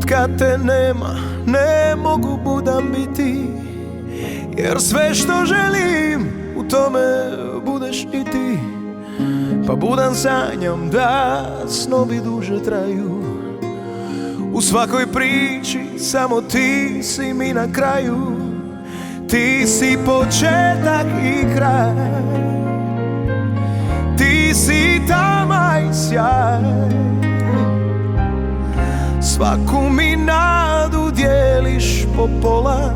Kad te nema, ne mogu budan biti, jer sve što želim u tome budeš i ti. Pa budan sanjam da snovi duže traju, u svakoj priči samo ti si mi na kraju. Ti si početak i kraj, ti si tama i sjaj. Svaku mi nadu dijeliš po pola,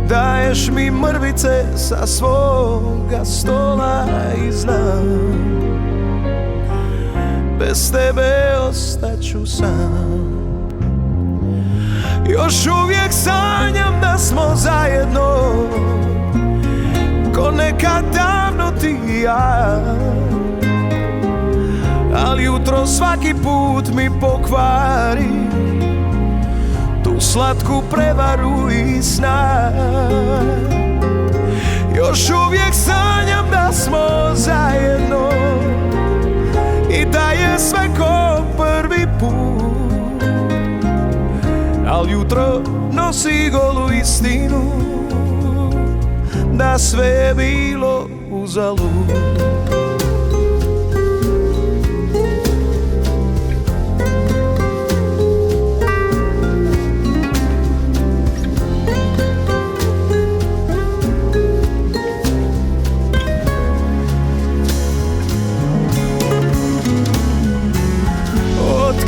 daješ mi mrvice sa svoga stola. I znam, bez tebe ostaću sam. Još uvijek sanjam da smo zajedno, ko nekad davno ti i ja. Ali jutro svaki put mi pokvari tu slatku prevaru i sna. Još uvijek sanjam da smo zajedno i da je sve ko prvi put. Al jutro nosi golu istinu, da sve je bilo uzalud.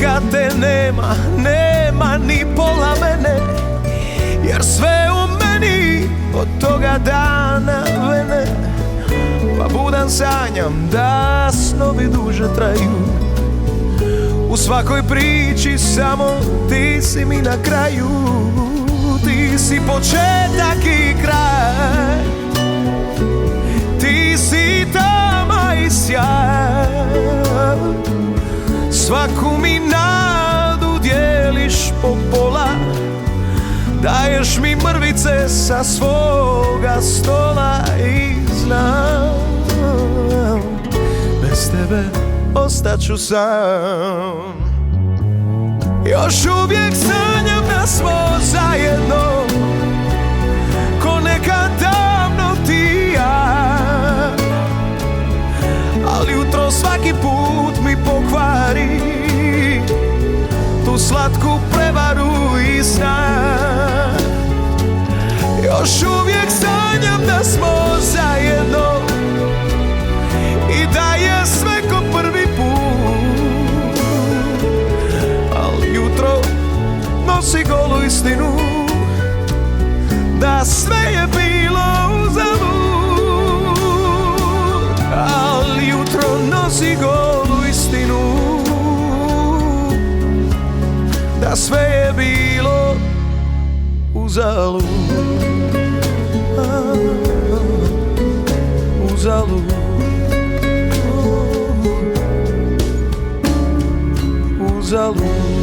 Kad te nema, nema ni pola mene, jer sve u meni od toga dana vene. Pa budan sanjam da snovi duže traju, u svakoj priči samo ti si mi na kraju. Ti si početak i kraj, ti si tama i sjaj. Svaku mi nadu dijeliš po pola, daješ mi mrvice sa svoga stola. I znam, bez tebe ostaću sam. Još uvijek sanjam da smo zajedno, ko nekad davno ti i ja. Ali jutro svaki put mi pokvari tu slatku prevaru i sna. Još uvijek sanjam da smo zajedno i da je sve ko prvi put. Al jutro nosi golu istinu, da sve je bilo uzalud. Al jutro nosi golu istinu, da sve je bilo uzalud. Uzalud, uzalud.